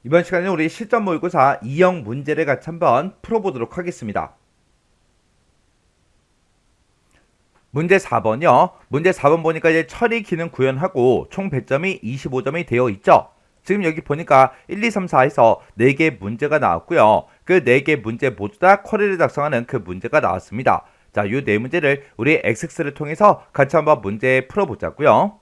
이번 시간에는 우리 실전 모의고사 2형 문제를 같이 한번 풀어보도록 하겠습니다. 문제 4번이요. 문제 4번 보니까 이제 처리 기능 구현하고 총 배점이 25점이 되어 있죠. 지금 여기 보니까 1, 2, 3, 4에서 4개 문제가 나왔고요. 그 4개 문제 모두 다 쿼리를 작성하는 그 문제가 나왔습니다. 자, 이 4문제를 우리 XX를 통해서 같이 한번 문제 풀어보자고요.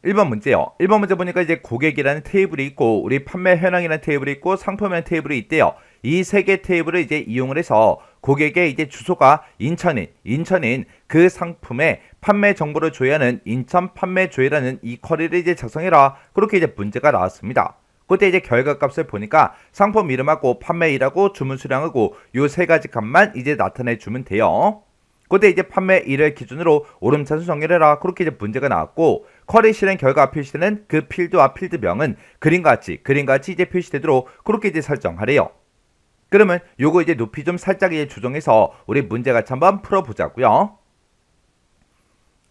1번 문제요. 1번 문제 보니까 이제 고객이라는 테이블이 있고 우리 판매 현황이라는 테이블이 있고 상품이라는 테이블이 있대요. 이 세 개 테이블을 이제 이용을 해서 고객의 이제 주소가 인천인 그 상품의 판매 정보를 조회하는 인천 판매 조회라는 이 쿼리를 이제 작성해라. 그렇게 이제 문제가 나왔습니다. 그때 이제 결과값을 보니까 상품 이름하고 판매일하고 주문 수량하고 요 세 가지 값만 이제 나타내 주면 돼요. 그때 이제 판매일을 기준으로 오름차순 정렬해라. 그렇게 이제 문제가 나왔고 쿼리 실행 결과 표시되는 그 필드와 필드명은 그림같이 이제 표시되도록 그렇게 이제 설정하래요. 그러면 요거 이제 높이 좀 살짝 이제 조정해서 우리 문제 같이 한번 풀어보자고요.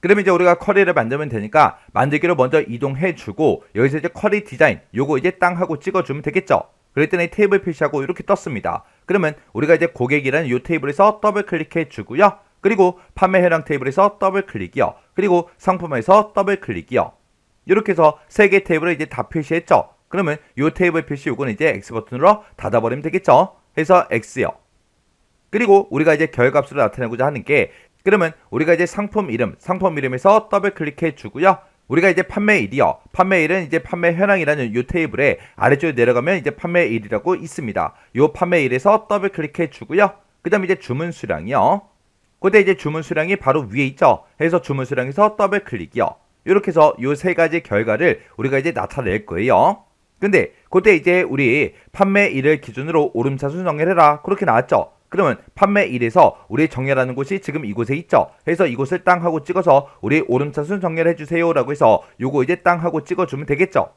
그러면 이제 우리가 쿼리를 만들면 되니까 만들기로 먼저 이동해주고 여기서 이제 쿼리 디자인 요거 이제 땅 하고 찍어주면 되겠죠. 그랬더니 테이블 표시하고 이렇게 떴습니다. 그러면 우리가 이제 고객이라는 요 테이블에서 더블 클릭해 주고요. 그리고 판매 현황 테이블에서 더블 클릭이요. 그리고 상품에서 더블 클릭이요. 이렇게 해서 세 개 테이블을 이제 다 표시했죠. 그러면 요 테이블 표시 요거는 이제 X 버튼으로 닫아버리면 되겠죠. 해서 X요. 그리고 우리가 이제 결과값으로 나타내고자 하는 게 그러면 우리가 이제 상품 이름에서 더블 클릭해 주고요. 우리가 이제 판매일이요. 판매일은 이제 판매 현황이라는 요 테이블에 아래쪽에 내려가면 이제 판매일이라고 있습니다. 요 판매일에서 더블 클릭해 주고요. 그 다음에 이제 주문 수량이요. 그때 이제 주문 수량이 바로 위에 있죠. 해서 주문 수량에서 더블 클릭이요. 이렇게 해서 요 세 가지 결과를 우리가 이제 나타낼 거예요. 근데 그때 이제 우리 판매일을 기준으로 오름차순 정렬해라. 그렇게 나왔죠. 그러면 판매일에서 우리 정렬하는 곳이 지금 이곳에 있죠. 해서 이곳을 땅 하고 찍어서 우리 오름차순 정렬해 주세요 라고 해서 요거 이제 땅 하고 찍어주면 되겠죠.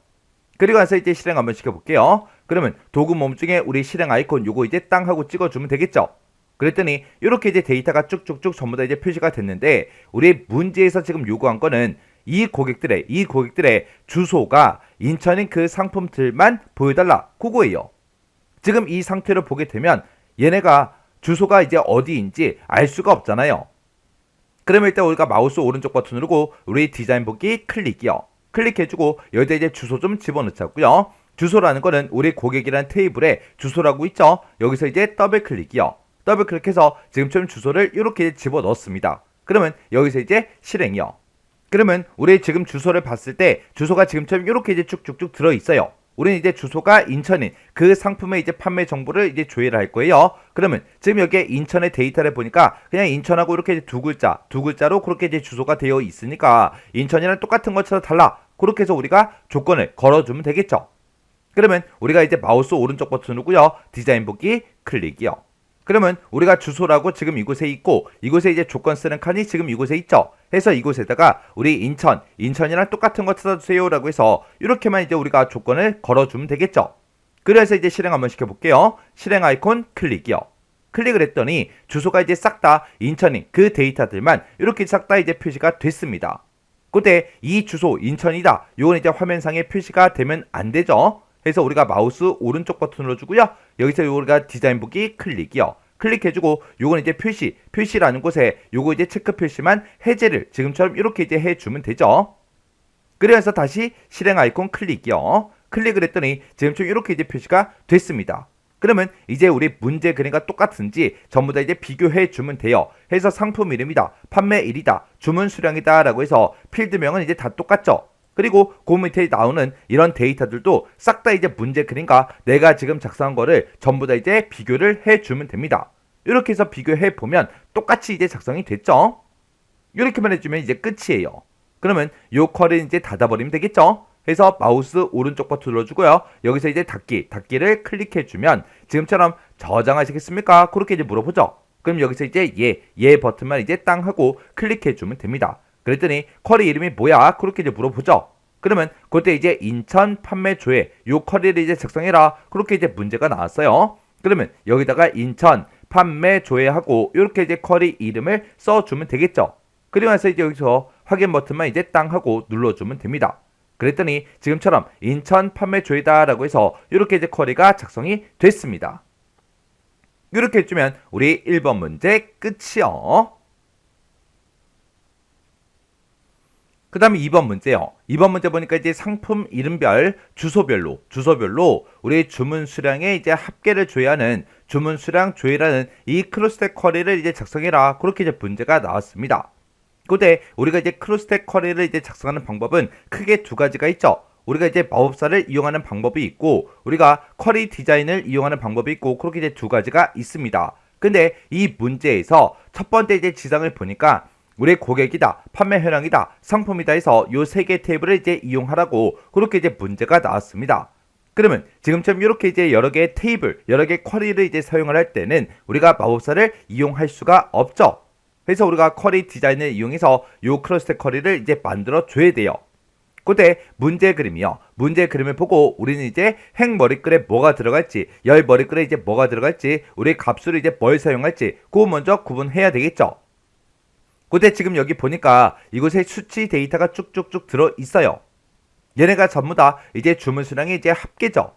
그리고 나서 이제 실행 한번 시켜볼게요. 그러면 도구 몸 중에 우리 실행 아이콘 요거 이제 땅 하고 찍어주면 되겠죠. 그랬더니 이렇게 이제 데이터가 쭉쭉쭉 전부 다 이제 표시가 됐는데 우리 문제에서 지금 요구한 거는 이 고객들의 주소가 인천인 그 상품들만 보여달라. 그거예요. 지금 이 상태를 보게 되면 얘네가 주소가 이제 어디인지 알 수가 없잖아요. 그러면 일단 우리가 마우스 오른쪽 버튼 누르고 우리 디자인 보기 클릭이요. 클릭해주고 여기다 이제 주소 좀 집어넣자고요. 주소라는 거는 우리 고객이라는 테이블에 주소라고 있죠. 여기서 이제 더블 클릭이요. 더블 클릭해서 지금처럼 주소를 이렇게 집어넣습니다. 그러면 여기서 이제 실행이요. 그러면 우리 지금 주소를 봤을 때 주소가 지금처럼 이렇게 이제 쭉쭉쭉 들어있어요. 우리는 이제 주소가 인천인 그 상품의 이제 판매 정보를 이제 조회를 할 거예요. 그러면 지금 여기에 인천의 데이터를 보니까 그냥 인천하고 이렇게 이제 두 글자로 그렇게 이제 주소가 되어 있으니까 인천이랑 똑같은 것처럼 달라. 그렇게 해서 우리가 조건을 걸어주면 되겠죠. 그러면 우리가 이제 마우스 오른쪽 버튼 누르고요. 디자인 보기 클릭이요. 그러면 우리가 주소라고 지금 이곳에 있고 이곳에 이제 조건 쓰는 칸이 지금 이곳에 있죠. 해서 이곳에다가 우리 인천이랑 똑같은 거 찾아주세요 라고 해서 이렇게만 이제 우리가 조건을 걸어주면 되겠죠. 그래서 이제 실행 한번 시켜볼게요. 실행 아이콘 클릭이요. 클릭을 했더니 주소가 이제 싹 다 인천인 그 데이터들만 이렇게 싹 다 이제 표시가 됐습니다. 그때 이 주소 인천이다. 요건 이제 화면상에 표시가 되면 안 되죠. 해서 우리가 마우스 오른쪽 버튼 눌러주고요. 여기서 우리가 디자인 보기 클릭이요. 클릭해주고 요건 이제 표시라는 곳에 요거 이제 체크 표시만 해제를 지금처럼 이렇게 이제 해주면 되죠. 그래서 다시 실행 아이콘 클릭이요. 클릭을 했더니 지금처럼 이렇게 이제 표시가 됐습니다. 그러면 이제 우리 문제 그림과 똑같은지 전부 다 이제 비교해 주면 돼요. 해서 상품 이름이다, 판매일이다, 주문 수량이다 라고 해서 필드명은 이제 다 똑같죠. 그리고 그 밑에 나오는 이런 데이터들도 싹 다 이제 문제 그림과 내가 지금 작성한 거를 전부 다 이제 비교를 해주면 됩니다. 이렇게 해서 비교해 보면 똑같이 이제 작성이 됐죠. 이렇게만 해주면 이제 끝이에요. 그러면 요 쿼리는 이제 닫아버리면 되겠죠. 해서 마우스 오른쪽 버튼 눌러주고요. 여기서 이제 닫기를 클릭해주면 지금처럼 저장하시겠습니까? 그렇게 이제 물어보죠. 그럼 여기서 이제 예 버튼만 이제 땅 하고 클릭해주면 됩니다. 그랬더니 쿼리 이름이 뭐야? 그렇게 이제 물어보죠. 그러면 그때 이제 인천 판매 조회 요 쿼리를 이제 작성해라. 그렇게 이제 문제가 나왔어요. 그러면 여기다가 인천 판매 조회하고 이렇게 이제 쿼리 이름을 써주면 되겠죠. 그리고 나서 이제 여기서 확인 버튼만 이제 땅 하고 눌러주면 됩니다. 그랬더니 지금처럼 인천 판매 조회다라고 해서 이렇게 이제 쿼리가 작성이 됐습니다. 이렇게 해주면 우리 1번 문제 끝이요. 그 다음에 2번 문제요. 2번 문제 보니까 이제 상품 이름별 주소별로 우리 주문 수량의 이제 합계를 조회하는 주문 수량 조회라는 이 크로스텍 쿼리를 이제 작성해라. 그렇게 이제 문제가 나왔습니다. 그때 우리가 이제 크로스텍 쿼리를 이제 작성하는 방법은 크게 두 가지가 있죠. 우리가 이제 마법사를 이용하는 방법이 있고 우리가 쿼리 디자인을 이용하는 방법이 있고 그렇게 이제 두 가지가 있습니다. 근데 이 문제에서 첫 번째 이제 지상을 보니까 우리 고객이다, 판매 현황이다, 상품이다 해서 요 세 개 테이블을 이제 이용하라고 그렇게 이제 문제가 나왔습니다. 그러면 지금처럼 이렇게 이제 여러 개의 테이블, 여러 개의 쿼리를 이제 사용을 할 때는 우리가 마법사를 이용할 수가 없죠. 그래서 우리가 쿼리 디자인을 이용해서 요 크로스텍 쿼리를 이제 만들어 줘야 돼요. 그때 문제 그림이요. 문제 그림을 보고 우리는 이제 행 머리글에 뭐가 들어갈지, 열 머리글에 이제 뭐가 들어갈지, 우리 값으로 이제 뭘 사용할지 그거 먼저 구분해야 되겠죠. 근데 지금 여기 보니까 이곳에 수치 데이터가 쭉쭉쭉 들어 있어요. 얘네가 전부 다 이제 주문 수량의 이제 합계죠.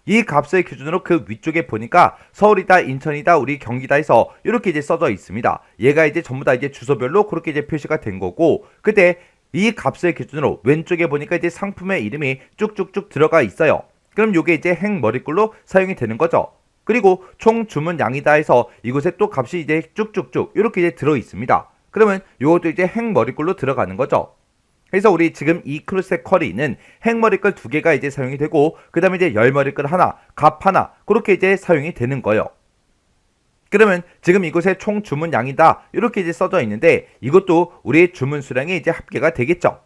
이 값을 기준으로 그 위쪽에 보니까 서울이다, 인천이다, 우리 경기다 해서 이렇게 이제 써져 있습니다. 얘가 이제 전부 다 이제 주소별로 그렇게 이제 표시가 된 거고, 그때 이 값을 기준으로 왼쪽에 보니까 이제 상품의 이름이 쭉쭉쭉 들어가 있어요. 그럼 요게 이제 행 머리글로 사용이 되는 거죠. 그리고 총 주문 양이다 해서 이곳에 또 값이 이제 쭉쭉쭉 이렇게 이제 들어 있습니다. 그러면 요것도 이제 행 머리글로 들어가는 거죠. 그래서 우리 지금 이 크로스텍 쿼리는 행 머리글 두 개가 이제 사용이 되고 그 다음에 이제 열 머리글 하나, 값 하나 그렇게 이제 사용이 되는 거예요. 그러면 지금 이곳에 총 주문 양이다 이렇게 이제 써져 있는데 이것도 우리의 주문 수량이 이제 합계가 되겠죠.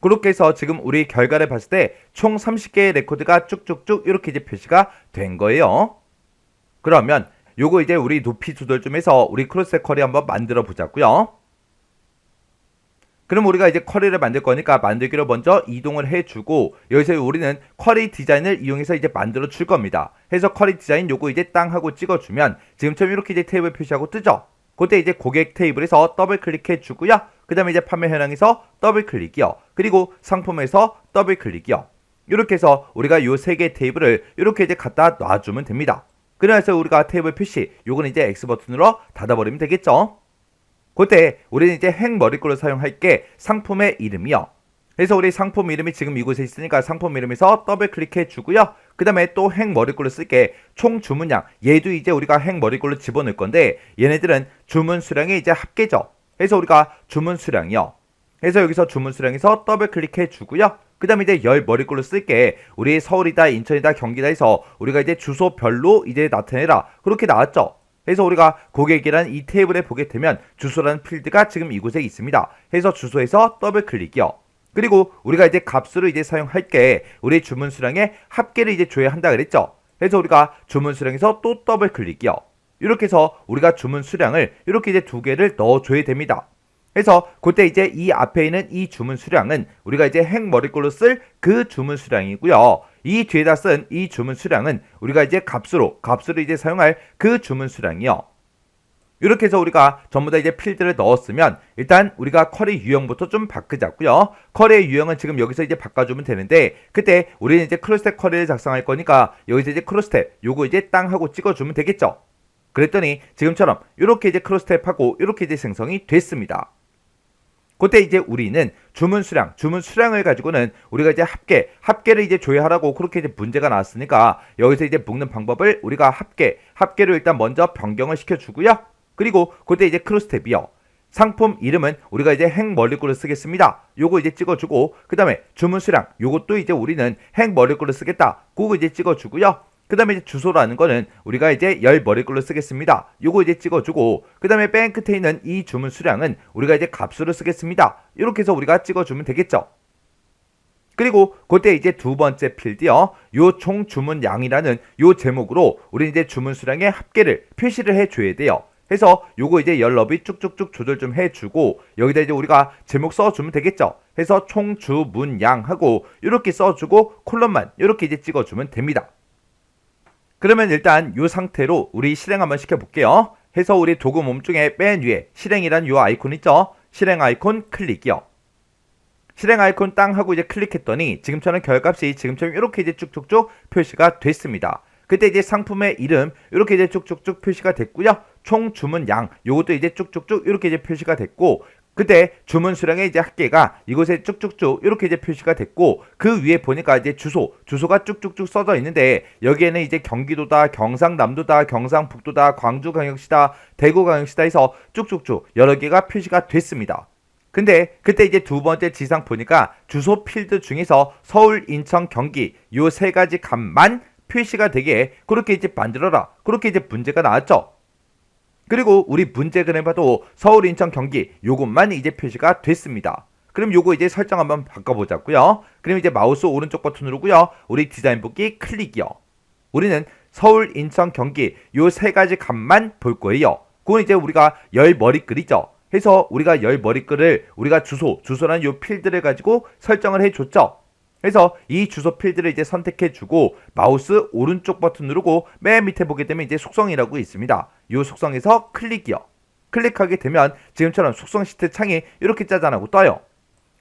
그렇게 해서 지금 우리 결과를 봤을 때 총 30개의 레코드가 쭉쭉쭉 이렇게 이제 표시가 된 거예요. 그러면 요거 이제 우리 높이 조절 좀 해서 우리 크로스텍 쿼리 한번 만들어 보자고요. 그럼 우리가 이제 쿼리를 만들 거니까 만들기로 먼저 이동을 해주고 여기서 우리는 쿼리 디자인을 이용해서 이제 만들어 줄 겁니다. 해서 쿼리 디자인 요거 이제 땅 하고 찍어주면 지금처럼 이렇게 이제 테이블 표시하고 뜨죠. 그때 이제 고객 테이블에서 더블 클릭해 주고요. 그 다음에 이제 판매 현황에서 더블 클릭이요. 그리고 상품에서 더블 클릭이요. 이렇게 해서 우리가 요 세 개 테이블을 이렇게 이제 갖다 놔주면 됩니다. 그래서 우리가 테이블 표시 요거는 이제 X 버튼으로 닫아버리면 되겠죠. 그때 우리는 이제 행 머리글로 사용할 게 상품의 이름이요. 그래서 우리 상품 이름이 지금 이곳에 있으니까 상품 이름에서 더블 클릭해 주고요. 그 다음에 또 행 머리글로 쓸게 총 주문량 얘도 이제 우리가 행 머리글로 집어넣을 건데 얘네들은 주문 수량의 이제 합계죠. 그래서 우리가 주문 수량이요. 그래서 여기서 주문 수량에서 더블 클릭해 주고요. 그 다음에 이제 열 머리글로 쓸게 우리 서울이다, 인천이다, 경기다 해서 우리가 이제 주소별로 이제 나타내라 그렇게 나왔죠. 그래서 우리가 고객이라는 이 테이블에 보게 되면 주소라는 필드가 지금 이곳에 있습니다. 해서 주소에서 더블 클릭이요. 그리고 우리가 이제 값으로 이제 사용할 게 우리 주문 수량의 합계를 이제 줘야 한다 그랬죠. 그래서 우리가 주문 수량에서 또 더블 클릭이요. 이렇게 해서 우리가 주문 수량을 이렇게 이제 두 개를 넣어줘야 됩니다. 그래서 그때 이제 이 앞에 있는 이 주문 수량은 우리가 이제 행 머리글로 쓸 그 주문 수량이고요. 이 뒤에다 쓴 이 주문 수량은 우리가 이제 값으로 이제 사용할 그 주문 수량이요. 이렇게 해서 우리가 전부 다 이제 필드를 넣었으면 일단 우리가 쿼리 유형부터 좀 바꾸자고요. 쿼리의 유형은 지금 여기서 이제 바꿔주면 되는데 그때 우리는 이제 크로스텍 쿼리를 작성할 거니까 여기서 이제 크로스텍 요거 이제 땅 하고 찍어주면 되겠죠. 그랬더니 지금처럼 이렇게 이제 크로스텍하고 이렇게 이제 생성이 됐습니다. 그때 이제 우리는 주문 수량을 가지고는 우리가 이제 합계를 이제 조회하라고 그렇게 이제 문제가 나왔으니까 여기서 이제 묶는 방법을 우리가 합계로 일단 먼저 변경을 시켜주고요. 그리고 그때 이제 크로스텝이요. 상품 이름은 우리가 이제 행 머리글로 쓰겠습니다. 요거 이제 찍어주고 그 다음에 주문 수량 요것도 이제 우리는 행 머리글로 쓰겠다. 그거 이제 찍어주고요. 그 다음에 이제 주소라는 거는 우리가 이제 열 머리글로 쓰겠습니다. 요거 이제 찍어주고 그 다음에 맨 끝에 있는 이 주문 수량은 우리가 이제 값으로 쓰겠습니다. 이렇게 해서 우리가 찍어주면 되겠죠. 그리고 그때 이제 두 번째 필드요. 요 총 주문 양이라는 요 제목으로 우리 이제 주문 수량의 합계를 표시를 해줘야 돼요. 해서 요거 이제 열 너비 쭉쭉쭉 조절 좀 해주고 여기다 이제 우리가 제목 써주면 되겠죠. 해서 총 주문 양하고 이렇게 써주고 콜럼만 이렇게 이제 찍어주면 됩니다. 그러면 일단 이 상태로 우리 실행 한번 시켜볼게요. 해서 우리 도구 몸중에 맨 위에 실행이란 이 아이콘 있죠? 실행 아이콘 클릭이요. 실행 아이콘 땅 하고 이제 클릭했더니 지금처럼 결값이 지금처럼 이렇게 이제 쭉쭉쭉 표시가 됐습니다. 그때 이제 상품의 이름 이렇게 이제 쭉쭉쭉 표시가 됐고요. 총 주문 양 요것도 이제 쭉쭉쭉 이렇게 이제 표시가 됐고, 그때 주문 수량의 이제 합계가 이곳에 쭉쭉쭉 이렇게 이제 표시가 됐고, 그 위에 보니까 이제 주소가 쭉쭉쭉 써져 있는데, 여기에는 이제 경기도다, 경상남도다, 경상북도다, 광주광역시다, 대구광역시다 해서 쭉쭉쭉 여러 개가 표시가 됐습니다. 근데 그때 이제 두 번째 지상 보니까 주소 필드 중에서 서울, 인천, 경기 요 세 가지 값만 표시가 되게 그렇게 이제 만들어라, 그렇게 이제 문제가 나왔죠. 그리고 우리 문제 그래 봐도 서울, 인천, 경기 요것만 이제 표시가 됐습니다. 그럼 요거 이제 설정 한번 바꿔보자고요. 그럼 이제 마우스 오른쪽 버튼 누르고요. 우리 디자인 보기 클릭이요. 우리는 서울, 인천, 경기 요 세 가지 값만 볼 거예요. 그건 이제 우리가 열 머리글이죠. 해서 우리가 열 머리글을 우리가 주소라는 요 필드를 가지고 설정을 해줬죠. 그래서 이 주소 필드를 이제 선택해주고 마우스 오른쪽 버튼 누르고 맨 밑에 보게 되면 이제 속성이라고 있습니다. 이 속성에서 클릭이요. 클릭하게 되면 지금처럼 속성 시트 창이 이렇게 짜잔하고 떠요.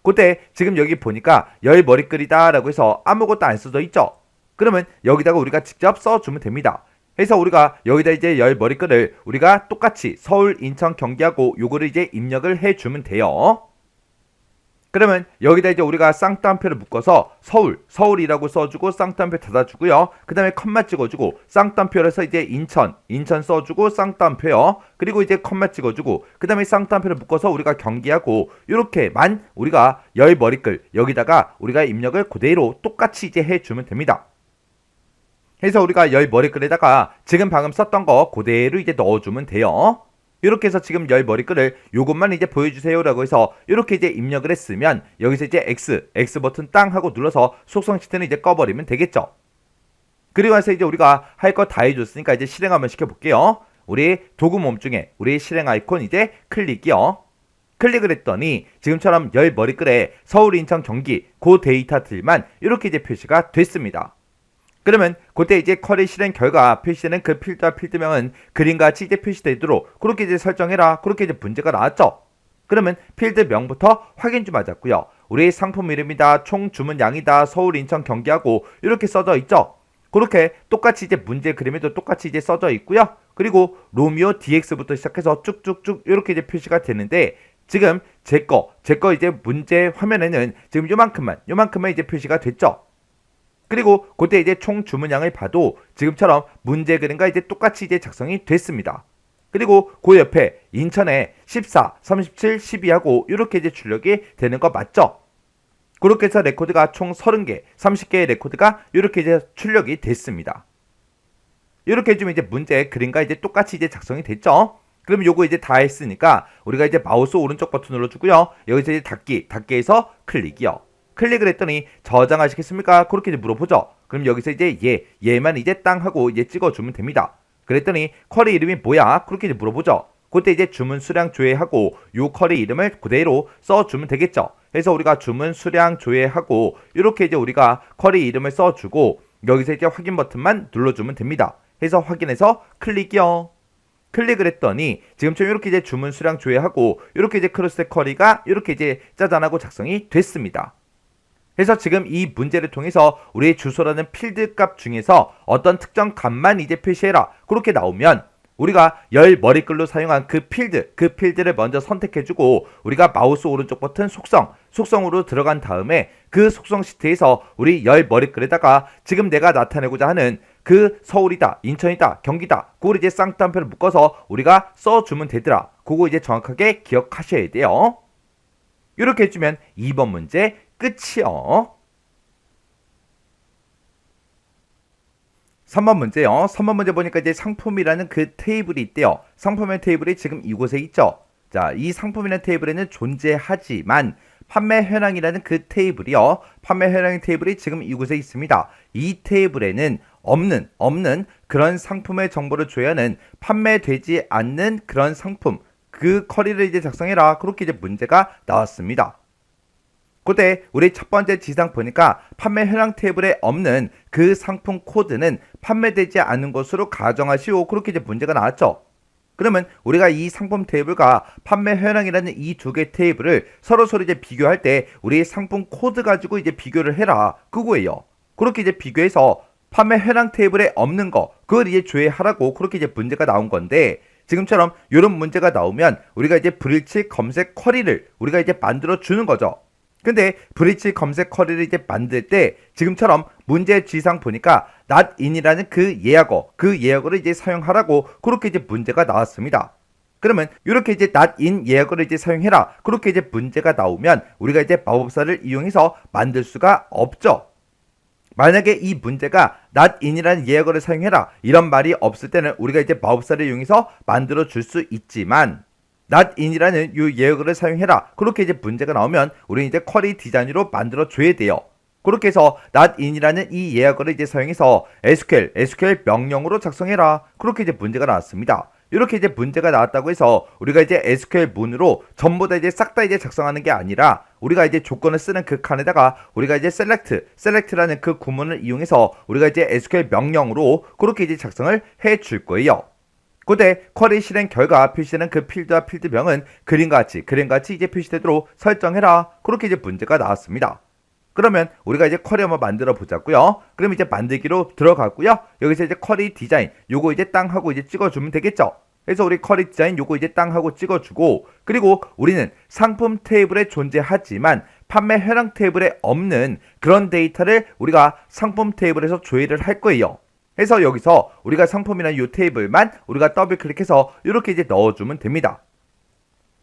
그때 지금 여기 보니까 열 머리글이다 라고 해서 아무것도 안 써져 있죠. 그러면 여기다가 우리가 직접 써주면 됩니다. 그래서 우리가 여기다 이제 열 머리글을 우리가 똑같이 서울, 인천, 경기하고 요거를 이제 입력을 해주면 돼요. 그러면 여기다 이제 우리가 쌍따옴표를 묶어서 서울이라고 써주고 쌍따옴표 닫아주고요. 그 다음에 컴마 찍어주고 쌍따옴표를 해서 이제 인천 써주고 쌍따옴표요. 그리고 이제 컴마 찍어주고 그 다음에 쌍따옴표를 묶어서 우리가 경기하고 이렇게만 우리가 열 머리글 여기다가 우리가 입력을 그대로 똑같이 이제 해주면 됩니다. 그래서 우리가 열 머리글에다가 지금 방금 썼던 거 그대로 이제 넣어주면 돼요. 이렇게 해서 지금 열 머리글을 요것만 이제 보여주세요 라고 해서 이렇게 이제 입력을 했으면 여기서 이제 X 버튼 땅 하고 눌러서 속성 시트는 이제 꺼버리면 되겠죠. 그리고 나서 이제 우리가 할 거 다 해줬으니까 이제 실행 한번 시켜볼게요. 우리 도구 몸 중에 우리 실행 아이콘 이제 클릭이요. 클릭을 했더니 지금처럼 열 머리글에 서울, 인천, 경기 그 데이터들만 이렇게 이제 표시가 됐습니다. 그러면 그때 이제 쿼리 실행 결과 표시되는 그 필드와 필드명은 그림같이 이제 표시되도록 그렇게 이제 설정해라, 그렇게 이제 문제가 나왔죠. 그러면 필드명부터 확인 좀 하자고요. 우리 상품 이름이다, 총 주문 양이다, 서울, 인천, 경기하고 이렇게 써져 있죠. 그렇게 똑같이 이제 문제 그림에도 똑같이 이제 써져 있고요. 그리고 로미오 DX부터 시작해서 쭉쭉쭉 이렇게 이제 표시가 되는데, 지금 제 거 이제 문제 화면에는 지금 요만큼만 이제 표시가 됐죠. 그리고 그때 이제 총 주문량을 봐도 지금처럼 문제 그림과 이제 똑같이 이제 작성이 됐습니다. 그리고 그 옆에 인천에 14, 37, 12하고 이렇게 이제 출력이 되는 거 맞죠? 그렇게 해서 레코드가 총 30개, 30개의 레코드가 이렇게 이제 출력이 됐습니다. 이렇게 해주면 이제 문제 그림과 이제 똑같이 이제 작성이 됐죠? 그럼 요거 이제 다 했으니까 우리가 이제 마우스 오른쪽 버튼 눌러주고요. 여기서 이제 닫기에서 클릭이요. 클릭을 했더니 저장하시겠습니까? 그렇게 이제 물어보죠. 그럼 여기서 이제 얘만 이제 땅 하고 이제 찍어주면 됩니다. 그랬더니 쿼리 이름이 뭐야? 그렇게 이제 물어보죠. 그때 이제 주문 수량 조회하고 요 쿼리 이름을 그대로 써주면 되겠죠. 그래서 우리가 주문 수량 조회하고 이렇게 이제 우리가 쿼리 이름을 써주고 여기서 이제 확인 버튼만 눌러주면 됩니다. 해서 확인해서 클릭이요. 클릭을 했더니 지금처럼 이렇게 이제 주문 수량 조회하고 이렇게 이제 크로스 쿼리가 이렇게 이제 짜잔하고 작성이 됐습니다. 그래서 지금 이 문제를 통해서 우리의 주소라는 필드 값 중에서 어떤 특정 값만 이제 표시해라, 그렇게 나오면 우리가 열 머리글로 사용한 그 필드를 먼저 선택해주고 우리가 마우스 오른쪽 버튼 속성으로 들어간 다음에 그 속성 시트에서 우리 열 머리글에다가 지금 내가 나타내고자 하는 그 서울이다, 인천이다, 경기다, 그걸 이제 쌍따옴표를 묶어서 우리가 써주면 되더라. 그거 이제 정확하게 기억하셔야 돼요. 이렇게 해주면 2번 문제 끝이요. 3번 문제요. 3번 문제 보니까 이제 상품이라는 그 테이블이 있대요. 상품의 테이블이 지금 이곳에 있죠. 자, 이 상품이라는 테이블에는 존재하지만 판매 현황이라는 그 테이블이요. 판매 현황의 테이블이 지금 이곳에 있습니다. 이 테이블에는 없는 그런 상품의 정보를 조회하는 판매되지 않는 그런 상품, 그 쿼리를 이제 작성해라. 그렇게 이제 문제가 나왔습니다. 그때 우리 첫 번째 지상 보니까 판매 현황 테이블에 없는 그 상품 코드는 판매되지 않은 것으로 가정하시오. 그렇게 이제 문제가 나왔죠. 그러면 우리가 이 상품 테이블과 판매 현황이라는 이 두 개 테이블을 서로 이제 비교할 때 우리 상품 코드 가지고 이제 비교를 해라. 그거예요. 그렇게 이제 비교해서 판매 현황 테이블에 없는 거, 그걸 이제 조회하라고 그렇게 이제 문제가 나온 건데, 지금처럼 이런 문제가 나오면 우리가 이제 브릿지 검색 쿼리를 우리가 이제 만들어 주는 거죠. 근데 브릿지 검색 쿼리를 이제 만들 때 지금처럼 문제 지상 보니까 not in이라는 그 예약어를 이제 사용하라고 그렇게 이제 문제가 나왔습니다. 그러면 이렇게 이제 not in 예약어를 이제 사용해라 그렇게 이제 문제가 나오면 우리가 이제 마법사를 이용해서 만들 수가 없죠. 만약에 이 문제가 not in이라는 예약어를 사용해라 이런 말이 없을 때는 우리가 이제 마법사를 이용해서 만들어 줄 수 있지만 not in이라는 이 예약어를 사용해라 그렇게 이제 문제가 나오면 우리는 이제 쿼리 디자인으로 만들어 줘야 돼요. 그렇게 해서 not in이라는 이 예약어를 이제 사용해서 SQL 명령으로 작성해라 그렇게 이제 문제가 나왔습니다. 이렇게 이제 문제가 나왔다고 해서 우리가 이제 SQL 문으로 전부 다 이제 싹 다 이제 작성하는 게 아니라 우리가 이제 조건을 쓰는 그 칸에다가 우리가 이제 select라는 그 구문을 이용해서 우리가 이제 SQL 명령으로 그렇게 이제 작성을 해 줄 거예요. 그때 쿼리 실행 결과 표시되는 그 필드와 필드명은 그림같이 이제 표시되도록 설정해라 그렇게 이제 문제가 나왔습니다. 그러면 우리가 이제 쿼리 한번 만들어 보자고요. 그럼 이제 만들기로 들어가고요. 여기서 이제 쿼리 디자인 요거 이제 땅 하고 이제 찍어주면 되겠죠. 그래서 우리 쿼리 디자인 요거 이제 땅 하고 찍어주고, 그리고 우리는 상품 테이블에 존재하지만 판매 현황 테이블에 없는 그런 데이터를 우리가 상품 테이블에서 조회를 할 거예요. 그래서 여기서 우리가 상품이라는 이 테이블만 우리가 더블 클릭해서 이렇게 이제 넣어주면 됩니다.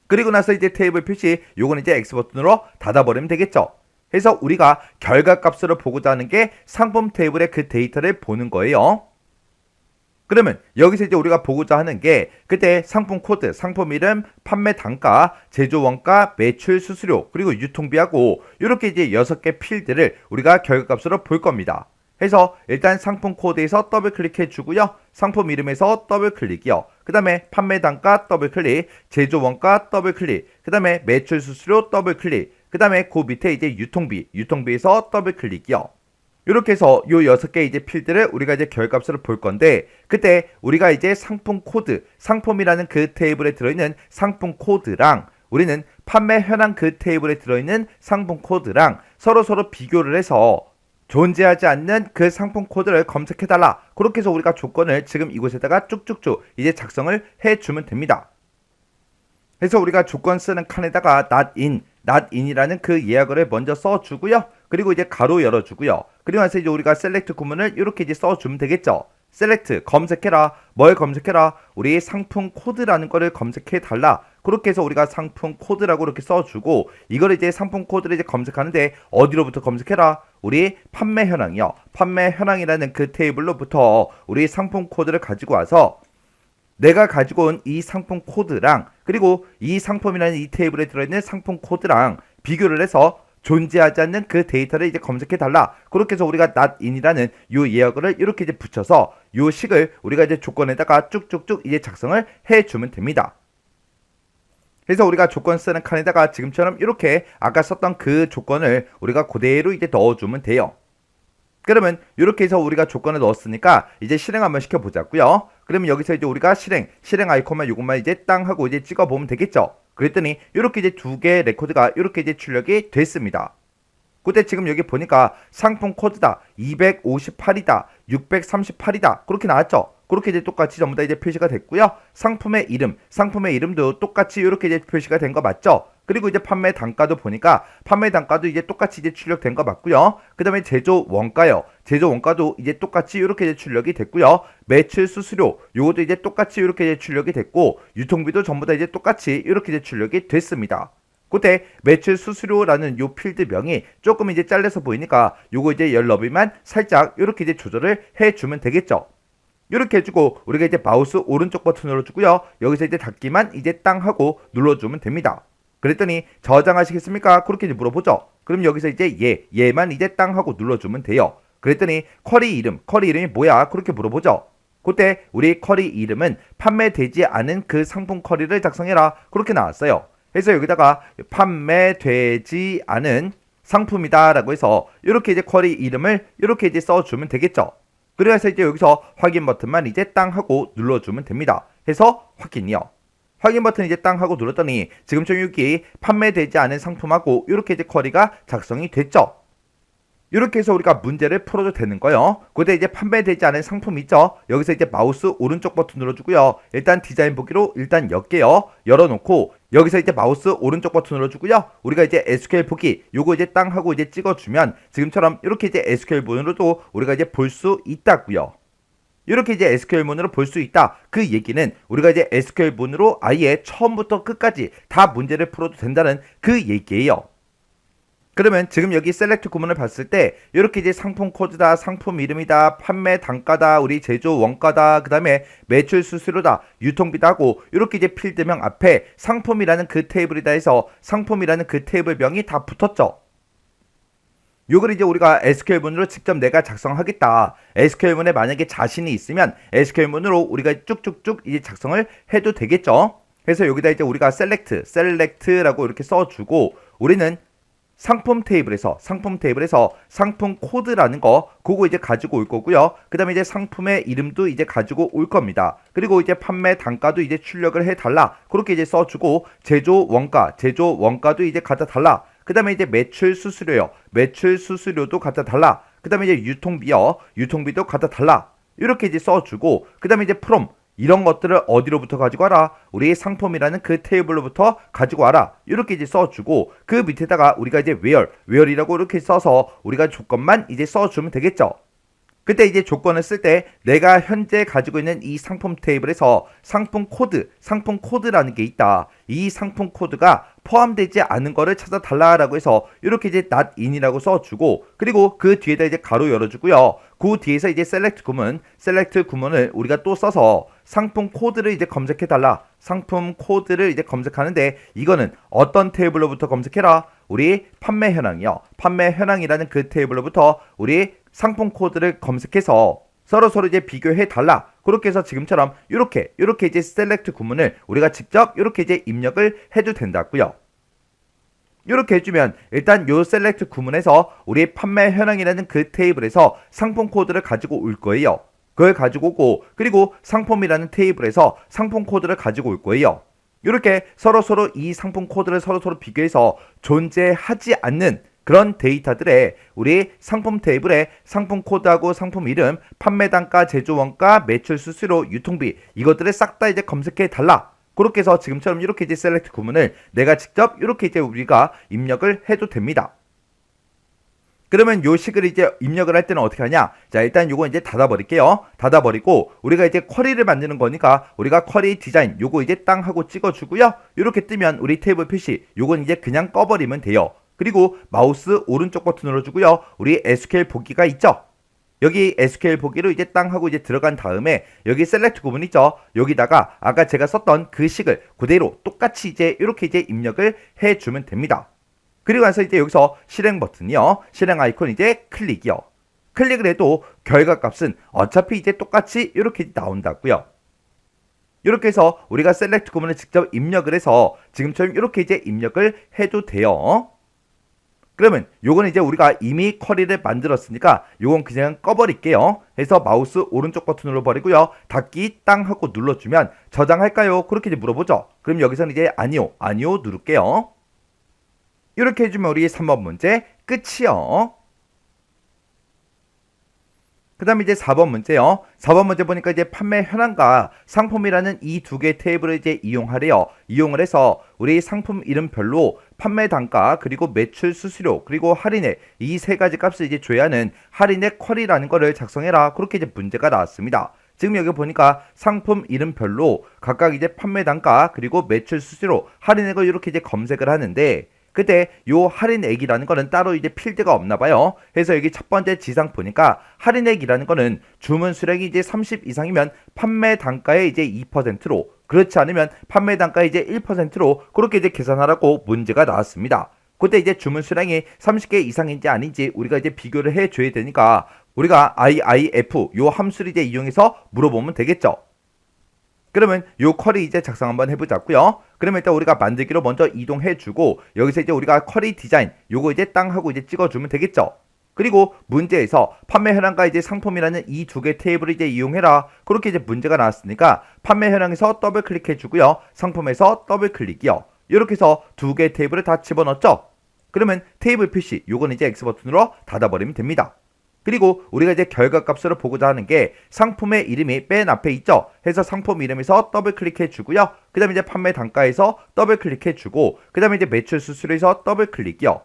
그리고 나서 이제 테이블 표시 요거는 이제 X 버튼으로 닫아버리면 되겠죠. 그래서 우리가 결과값으로 보고자 하는 게 상품 테이블의 그 데이터를 보는 거예요. 그러면 여기서 이제 우리가 보고자 하는 게 그때 상품 코드, 상품 이름, 판매 단가, 제조 원가, 매출 수수료, 그리고 유통비하고 이렇게 이제 6개 필드를 우리가 결과값으로 볼 겁니다. 그래서 일단 상품 코드에서 더블 클릭해 주고요. 상품 이름에서 더블 클릭이요. 그 다음에 판매 단가 더블 클릭, 제조 원가 더블 클릭, 그 다음에 매출 수수료 더블 클릭, 그 다음에 그 밑에 이제 유통비에서 더블 클릭이요. 이렇게 해서 요 6개 이제 필드를 우리가 이제 결값으로 볼 건데, 그때 우리가 이제 상품 코드, 상품이라는 그 테이블에 들어있는 상품 코드랑 우리는 판매 현황 그 테이블에 들어있는 상품 코드랑 서로 비교를 해서 존재하지 않는 그 상품 코드를 검색해달라. 그렇게 해서 우리가 조건을 지금 이곳에다가 쭉쭉쭉 이제 작성을 해주면 됩니다. 그래서 우리가 조건 쓰는 칸에다가 not in이라는 그 예약어를 먼저 써주고요. 그리고 이제 가로 열어주고요. 그리고 나서 이제 우리가 select 구문을 이렇게 이제 써주면 되겠죠. select 검색해라. 뭘 검색해라? 우리 상품 코드라는 거를 검색해 달라. 그렇게 해서 우리가 상품 코드라고 이렇게 써주고, 이걸 이제 상품 코드를 이제 검색하는데 어디로부터 검색해라? 우리 판매 현황이요. 판매 현황이라는 그 테이블로부터 우리 상품 코드를 가지고 와서 내가 가지고 온 이 상품 코드랑 그리고 이 상품이라는 이 테이블에 들어있는 상품 코드랑 비교를 해서 존재하지 않는 그 데이터를 이제 검색해 달라. 그렇게 해서 우리가 not in이라는 요 예약어를 이렇게 이제 붙여서 요 식을 우리가 이제 조건에다가 쭉쭉쭉 이제 작성을 해주면 됩니다. 그래서 우리가 조건 쓰는 칸에다가 지금처럼 이렇게 아까 썼던 그 조건을 우리가 그대로 이제 넣어주면 돼요. 그러면 이렇게 해서 우리가 조건을 넣었으니까 이제 실행 한번 시켜보자고요. 그러면 여기서 이제 우리가 실행 아이콘만 요것만 이제 땅 하고 이제 찍어보면 되겠죠. 그랬더니 이렇게 이제 두 개의 레코드가 이렇게 이제 출력이 됐습니다. 그때 지금 여기 보니까 상품 코드다, 258이다, 638이다 그렇게 나왔죠. 그렇게 이제 똑같이 전부 다 이제 표시가 됐고요. 상품의 이름도 똑같이 이렇게 이제 표시가 된 거 맞죠? 그리고 이제 판매 단가도 보니까 판매 단가도 이제 똑같이 이제 출력된 거 맞고요. 그 다음에 제조 원가요. 제조 원가도 이제 똑같이 이렇게 이제 출력이 됐고요. 매출 수수료 요것도 이제 똑같이 이렇게 이제 출력이 됐고, 유통비도 전부 다 이제 똑같이 이렇게 이제 출력이 됐습니다. 그때 매출 수수료라는 요 필드명이 조금 이제 잘려서 보이니까 요거 이제 열 너비만 살짝 이렇게 이제 조절을 해주면 되겠죠. 이렇게 해주고 우리가 이제 마우스 오른쪽 버튼 눌러주고요. 여기서 이제 닫기만 이제 땅 하고 눌러주면 됩니다. 그랬더니 저장하시겠습니까? 그렇게 이제 물어보죠. 그럼 여기서 이제 얘만 이제 땅 하고 눌러주면 돼요. 그랬더니 쿼리 이름이 뭐야? 그렇게 물어보죠. 그때 우리 쿼리 이름은 판매되지 않은 그 상품 쿼리를 작성해라. 그렇게 나왔어요. 그래서 여기다가 판매되지 않은 상품이다 라고 해서 이렇게 이제 쿼리 이름을 이렇게 이제 써주면 되겠죠. 그래서 이제 여기서 확인 버튼만 이제 땅 하고 눌러주면 됩니다. 해서 확인이요. 확인 버튼 이제 땅 하고 눌렀더니 지금처럼 여기 판매되지 않은 상품하고 이렇게 이제 쿼리가 작성이 됐죠. 이렇게 해서 우리가 문제를 풀어도 되는 거예요. 그때 이제 판매되지 않은 상품 있죠. 여기서 이제 마우스 오른쪽 버튼 눌러주고요. 일단 디자인 보기로 일단 열게요. 열어놓고 여기서 이제 마우스 오른쪽 버튼 눌러주고요. 우리가 이제 SQL 보기 요거 이제 땅 하고 이제 찍어주면 지금처럼 이렇게 이제 SQL 문으로도 우리가 이제 볼 수 있다고요. 이렇게 이제 SQL 문으로 볼 수 있다. 그 얘기는 우리가 이제 SQL 문으로 아예 처음부터 끝까지 다 문제를 풀어도 된다는 그 얘기예요. 그러면 지금 여기 셀렉트 구문을 봤을 때 이렇게 이제 상품 코드다, 상품 이름이다, 판매 단가다, 우리 제조 원가다, 그 다음에 매출 수수료다, 유통비다 하고 이렇게 이제 필드명 앞에 상품이라는 그 테이블이다 해서 상품이라는 그 테이블명이 다 붙었죠. 요걸 이제 우리가 SQL문으로 직접 내가 작성하겠다. SQL문에 만약에 자신이 있으면 SQL문으로 우리가 쭉쭉쭉 이제 작성을 해도 되겠죠. 그래서 여기다 이제 우리가 select라고 이렇게 써주고 우리는 상품 테이블에서 상품 코드라는 거 그거 이제 가지고 올 거고요. 그 다음에 이제 상품의 이름도 이제 가지고 올 겁니다. 그리고 이제 판매 단가도 이제 출력을 해달라. 그렇게 이제 써주고 제조 원가도 이제 갖다 달라. 그 다음에 이제 매출 수수료도 갖다 달라. 그 다음에 이제 유통비도 갖다 달라. 이렇게 이제 써주고 그 다음에 이제 from 이런 것들을 어디로부터 가지고 와라? 우리 상품이라는 그 테이블로부터 가지고 와라. 이렇게 이제 써주고 그 밑에다가 우리가 이제 where이라고 이렇게 써서 우리가 조건만 이제 써주면 되겠죠. 그때 이제 조건을 쓸 때 내가 현재 가지고 있는 이 상품 테이블에서 상품 코드라는 게 있다. 이 상품 코드가 포함되지 않은 거를 찾아달라라고 해서 이렇게 이제 not in이라고 써주고 그리고 그 뒤에다 이제 가로 열어주고요. 그 뒤에서 이제 셀렉트 구문을 우리가 또 써서 상품 코드를 이제 검색해달라. 상품 코드를 이제 검색하는데 이거는 어떤 테이블로부터 검색해라? 우리 판매 현황이라는 그 테이블로부터 우리 상품 코드를 검색해서 서로 이제 비교해 달라. 그렇게 해서 지금처럼 이렇게 이제 셀렉트 구문을 우리가 직접 이렇게 이제 입력을 해도 된다고요. 이렇게 해주면 일단 요 셀렉트 구문에서 우리 판매 현황이라는 그 테이블에서 상품 코드를 가지고 올 거예요. 그걸 가지고 오고 그리고 상품이라는 테이블에서 상품 코드를 가지고 올 거예요. 이렇게 서로 이 상품 코드를 서로 비교해서 존재하지 않는 그런 데이터들의 우리 상품 테이블에 상품 코드하고 상품 이름, 판매 단가, 제조 원가, 매출 수수료, 유통비 이것들을 싹 다 이제 검색해 달라. 그렇게 해서 지금처럼 이렇게 이제 셀렉트 구문을 내가 직접 이렇게 이제 우리가 입력을 해도 됩니다. 그러면 요 식을 이제 입력을 할 때는 어떻게 하냐? 자, 일단 요거 이제 닫아버릴게요. 닫아버리고 우리가 이제 쿼리를 만드는 거니까 우리가 쿼리 디자인 요거 이제 땅 하고 찍어주고요. 이렇게 뜨면 우리 테이블 표시 요건 이제 그냥 꺼버리면 돼요. 그리고 마우스 오른쪽 버튼 눌러주고요. 우리 SQL 보기가 있죠? 여기 SQL 보기로 이제 땅 하고 이제 들어간 다음에 여기 셀렉트 구문 있죠? 여기다가 아까 제가 썼던 그 식을 그대로 똑같이 이제 이렇게 이제 입력을 해주면 됩니다. 그리고 나서 이제 여기서 실행 버튼이요. 실행 아이콘 이제 클릭이요. 클릭을 해도 결과 값은 어차피 이제 똑같이 이렇게 나온다고요. 이렇게 해서 우리가 셀렉트 구문을 직접 입력을 해서 지금처럼 이렇게 이제 입력을 해도 돼요. 그러면 요거는 이제 우리가 이미 쿼리를 만들었으니까 요건 그냥 꺼버릴게요. 해서 마우스 오른쪽 버튼 눌러버리고요. 닫기 땅 하고 눌러주면 저장할까요? 그렇게 이제 물어보죠. 그럼 여기서는 이제 아니요 누를게요. 이렇게 해주면 우리 3번 문제 끝이요. 그 다음에 이제 4번 문제요. 4번 문제 보니까 이제 판매 현황과 상품이라는 이 두 개의 테이블을 이제 이용하래요. 이용을 해서 우리 상품 이름별로 판매 단가 그리고 매출 수수료 그리고 할인액 이 세 가지 값을 이제 줘야 하는 할인액 쿼리라는 거를 작성해라. 그렇게 이제 문제가 나왔습니다. 지금 여기 보니까 상품 이름별로 각각 이제 판매 단가 그리고 매출 수수료 할인액을 이렇게 이제 검색을 하는데 그때 요 할인액이라는 거는 따로 이제 필드가 없나 봐요. 그래서 여기 첫 번째 지상 보니까 할인액이라는 거는 주문 수량이 이제 30 이상이면 판매 단가의 이제 2%로 그렇지 않으면 판매 단가의 이제 1%로 그렇게 이제 계산하라고 문제가 나왔습니다. 그때 이제 주문 수량이 30개 이상인지 아닌지 우리가 이제 비교를 해 줘야 되니까 우리가 IIF 요 함수를 이제 이용해서 물어보면 되겠죠. 그러면 요 쿼리 이제 작성 한번 해보자고요. 그러면 일단 우리가 만들기로 먼저 이동해주고 여기서 이제 우리가 쿼리 디자인 요거 이제 땅 하고 이제 찍어주면 되겠죠. 그리고 문제에서 판매 현황과 이제 상품이라는 이 두 개 테이블을 이제 이용해라. 그렇게 이제 문제가 나왔으니까 판매 현황에서 더블 클릭해 주고요. 상품에서 더블 클릭이요. 이렇게 해서 두 개 테이블을 다 집어넣었죠. 그러면 테이블 표시 요건 이제 X 버튼으로 닫아버리면 됩니다. 그리고 우리가 이제 결과값으로 보고자 하는 게 상품의 이름이 맨 앞에 있죠. 해서 상품 이름에서 더블 클릭해 주고요. 그 다음에 이제 판매 단가에서 더블 클릭해 주고 그 다음에 이제 매출 수수료에서 더블 클릭이요.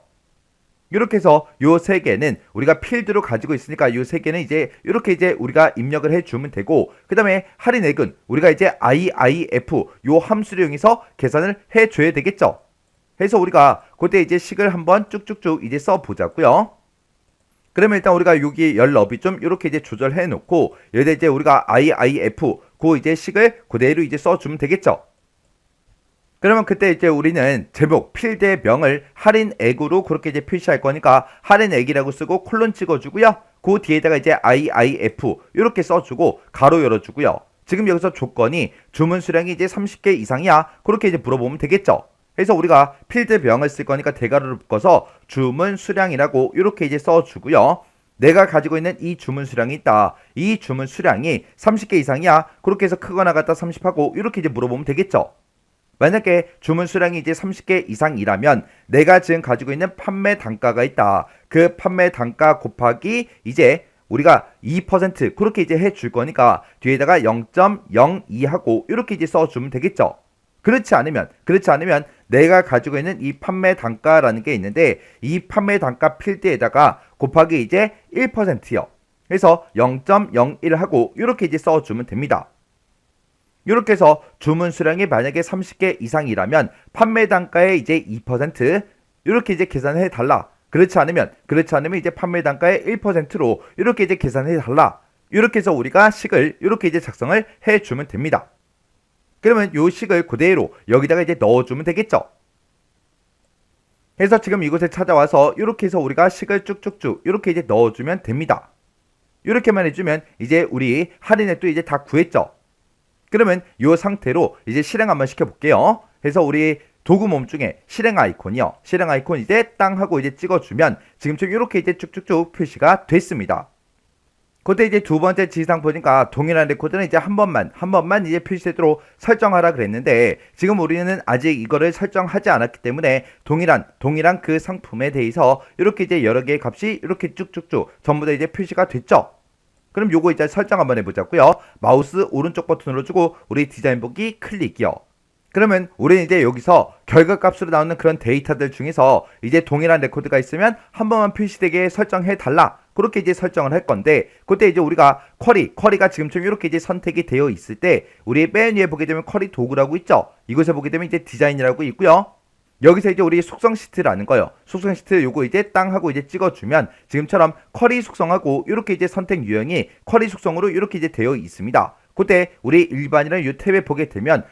이렇게 해서 요 세 개는 우리가 필드로 가지고 있으니까 요 세 개는 이제 이렇게 이제 우리가 입력을 해주면 되고 그 다음에 할인액은 우리가 이제 IIF 요 함수를 이용해서 계산을 해줘야 되겠죠. 해서 우리가 그때 이제 식을 한번 쭉쭉쭉 이제 써보자고요. 그러면 일단 우리가 여기 열 너비 좀 이렇게 이제 조절해 놓고 여기다 이제 우리가 IIF 그 이제 식을 그대로 이제 써주면 되겠죠. 그러면 그때 이제 우리는 제목 필드의 명을 할인액으로 그렇게 이제 표시할 거니까 할인액이라고 쓰고 콜론 찍어주고요. 그 뒤에다가 이제 IIF 이렇게 써주고 가로 열어주고요. 지금 여기서 조건이 주문 수량이 이제 30개 이상이야. 그렇게 이제 물어보면 되겠죠. 그래서 우리가 필드명을 쓸 거니까 대괄호를 묶어서 주문 수량이라고 이렇게 이제 써주고요. 내가 가지고 있는 이 주문 수량이 있다. 이 주문 수량이 30개 이상이야. 그렇게 해서 크거나 같다 30하고 이렇게 이제 물어보면 되겠죠. 만약에 주문 수량이 이제 30개 이상이라면 내가 지금 가지고 있는 판매 단가가 있다. 그 판매 단가 곱하기 이제 우리가 2% 그렇게 이제 해줄 거니까 뒤에다가 0.02하고 이렇게 이제 써주면 되겠죠. 그렇지 않으면 내가 가지고 있는 이 판매 단가라는 게 있는데 이 판매 단가 필드에다가 곱하기 이제 1%요. 그래서 0.01하고 이렇게 이제 써주면 됩니다. 이렇게 해서 주문 수량이 만약에 30개 이상이라면 판매 단가의 이제 2% 이렇게 이제 계산해 달라. 그렇지 않으면 이제 판매 단가의 1%로 이렇게 이제 계산해 달라. 이렇게 해서 우리가 식을 이렇게 이제 작성을 해 주면 됩니다. 그러면 요 식을 그대로 여기다가 이제 넣어주면 되겠죠. 그래서 지금 이곳에 찾아와서 이렇게 해서 우리가 식을 쭉쭉쭉 이렇게 이제 넣어주면 됩니다. 이렇게만 해주면 이제 우리 할인액도 이제 다 구했죠. 그러면 요 상태로 이제 실행 한번 시켜볼게요. 그래서 우리 도구 몸 중에 실행 아이콘이요. 실행 아이콘 이제 땅 하고 이제 찍어주면 지금처럼 이렇게 이제 쭉쭉쭉 표시가 됐습니다. 그때 이제 두 번째 지시사항 보니까 동일한 레코드는 이제 한 번만 이제 표시되도록 설정하라 그랬는데 지금 우리는 아직 이거를 설정하지 않았기 때문에 동일한 그 상품에 대해서 이렇게 이제 여러 개의 값이 이렇게 쭉쭉쭉 전부 다 이제 표시가 됐죠. 그럼 요거 이제 설정 한번 해보자고요. 마우스 오른쪽 버튼 눌러주고 우리 디자인 보기 클릭이요. 그러면 우리는 이제 여기서 결과값으로 나오는 그런 데이터들 중에서 이제 동일한 레코드가 있으면 한 번만 표시되게 설정해 달라. 그렇게 이제 설정을 할 건데 그때 이제 우리가 쿼리가 지금처럼 이렇게 이제 선택이 되어 있을 때 우리 맨 위에 보게 되면 쿼리 도구라고 있죠. 이곳에 보게 되면 이제 디자인이라고 있고요. 여기서 이제 우리 속성 시트라는 거요. 속성 시트 요거 이제 땅 하고 이제 찍어주면 지금처럼 쿼리 속성하고 이렇게 이제 선택 유형이 쿼리 속성으로 이렇게 이제 되어 있습니다. 그때 우리 일반이라는 이 탭에 보게 되면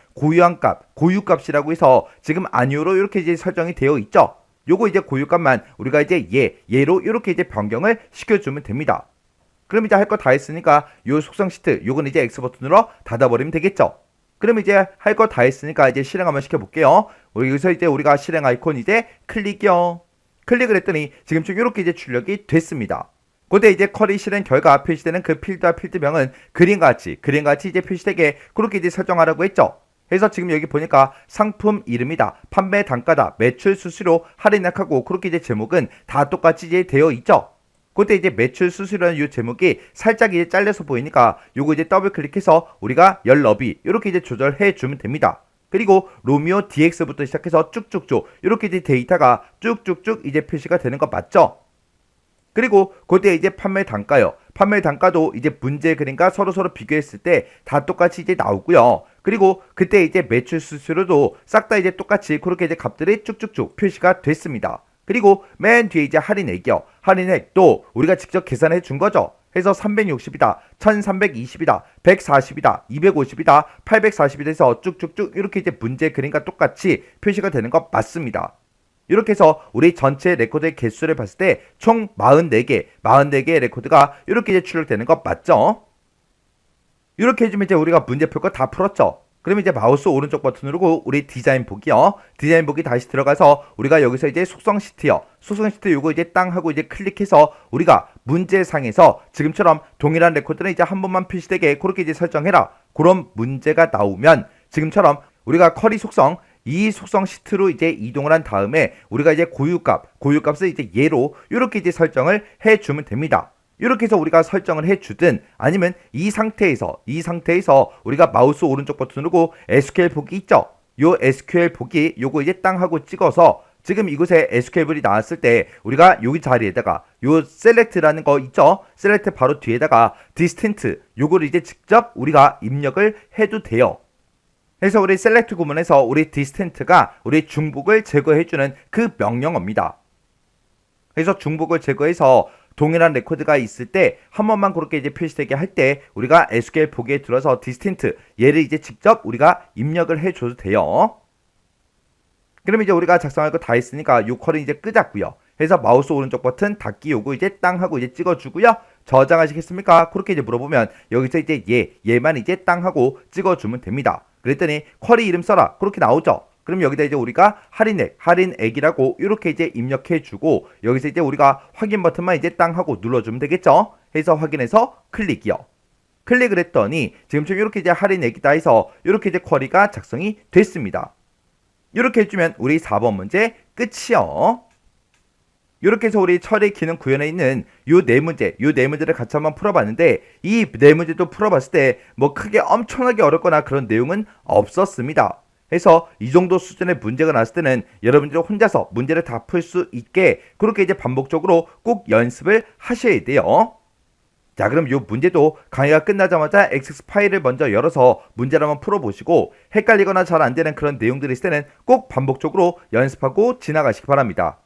고유값이라고 해서 지금 아니오로 이렇게 이제 설정이 되어 있죠. 요거 이제 고유값만 우리가 이제 얘로 이렇게 이제 변경을 시켜주면 됩니다. 그럼 이제 할 거 다 했으니까 요 속성 시트 요건 이제 X 버튼으로 닫아버리면 되겠죠. 그럼 이제 할 거 다 했으니까 이제 실행 한번 시켜볼게요. 여기서 이제 우리가 실행 아이콘 이제 클릭이요. 클릭을 했더니 지금쯤 이렇게 이제 출력이 됐습니다. 그때 이제 쿼리 실행 결과 표시되는 그 필드와 필드명은 그림같이 이제 표시되게 그렇게 이제 설정하라고 했죠. 그래서 지금 여기 보니까 상품 이름이다, 판매 단가다, 매출 수수료, 할인액하고 그렇게 이제 제목은 다 똑같이 이제 되어 있죠. 그때 이제 매출 수수료라는 이 제목이 살짝 이제 잘려서 보이니까 요거 이제 더블 클릭해서 우리가 열 너비 이렇게 이제 조절해 주면 됩니다. 그리고 로미오 DX부터 시작해서 쭉쭉쭉 이렇게 이제 데이터가 쭉쭉쭉 이제 표시가 되는 거 맞죠? 그리고 그때 이제 판매 단가요. 판매 단가도 이제 문제 그림과 서로 비교했을 때 다 똑같이 이제 나오고요. 그리고 그때 이제 매출 수수료도 싹 다 이제 똑같이 그렇게 이제 값들이 쭉쭉쭉 표시가 됐습니다. 그리고 맨 뒤에 이제 할인액이요. 할인액도 우리가 직접 계산해 준 거죠. 해서 360이다, 1320이다, 140이다, 250이다, 840이다 해서 쭉쭉쭉 이렇게 이제 문제 그림과 똑같이 표시가 되는 거 맞습니다. 이렇게 해서 우리 전체 레코드의 개수를 봤을 때 총 44개의 레코드가 이렇게 이제 출력되는 거 맞죠? 이렇게 해주면 이제 우리가 문제 풀 거 다 풀었죠. 그럼 이제 마우스 오른쪽 버튼 누르고 우리 디자인 보기요. 디자인 보기 다시 들어가서 우리가 여기서 이제 속성 시트요. 속성 시트 요거 이제 땅 하고 이제 클릭해서 우리가 문제상에서 지금처럼 동일한 레코드는 이제 한 번만 표시되게 그렇게 이제 설정해라. 그런 문제가 나오면 지금처럼 우리가 쿼리 속성 이 속성 시트로 이제 이동을 한 다음에 우리가 이제 고유값을 이제 얘로 이렇게 이제 설정을 해주면 됩니다. 이렇게 해서 우리가 설정을 해주든 아니면 이 상태에서 우리가 마우스 오른쪽 버튼 누르고 SQL 보기 있죠? 요 SQL 보기 요거 이제 땅 하고 찍어서 지금 이곳에 SQL이 나왔을 때 우리가 여기 자리에다가 요 select라는 거 있죠? select 바로 뒤에다가 distant 요거를 이제 직접 우리가 입력을 해도 돼요. 그래서 우리 select 구문에서 우리 distant가 우리 중복을 제거해주는 그 명령어입니다. 그래서 중복을 제거해서 동일한 레코드가 있을 때 한 번만 그렇게 이제 표시되게 할 때 우리가 SQL 보기에 들어서 distant 얘를 이제 직접 우리가 입력을 해줘도 돼요. 그럼 이제 우리가 작성할 거 다 했으니까 요 쿼리 이제 끄자고요. 그래서 마우스 오른쪽 버튼 닫기 요거 이제 땅 하고 이제 찍어주고요. 저장하시겠습니까? 그렇게 이제 물어보면 여기서 이제 얘만 이제 땅 하고 찍어주면 됩니다. 그랬더니 쿼리 이름 써라 그렇게 나오죠. 그럼 여기다 이제 우리가 할인액이라고 이렇게 이제 입력해주고 여기서 이제 우리가 확인 버튼만 이제 땅 하고 눌러주면 되겠죠. 해서 확인해서 클릭이요. 클릭을 했더니 지금처럼 이렇게 이제 할인액이다 해서 이렇게 이제 쿼리가 작성이 됐습니다. 이렇게 해주면 우리 4번 문제 끝이요. 이렇게 해서 우리 처리 기능 구현에 있는 요 네 문제를 같이 한번 풀어봤는데 이 네 문제도 풀어봤을 때 뭐 크게 엄청나게 어렵거나 그런 내용은 없었습니다. 해서 이 정도 수준의 문제가 나왔을 때는 여러분들이 혼자서 문제를 다 풀 수 있게 그렇게 이제 반복적으로 꼭 연습을 하셔야 돼요. 자, 그럼 이 문제도 강의가 끝나자마자 엑셀 파일을 먼저 열어서 문제를 한번 풀어보시고 헷갈리거나 잘 안되는 그런 내용들이 있을 때는 꼭 반복적으로 연습하고 지나가시기 바랍니다.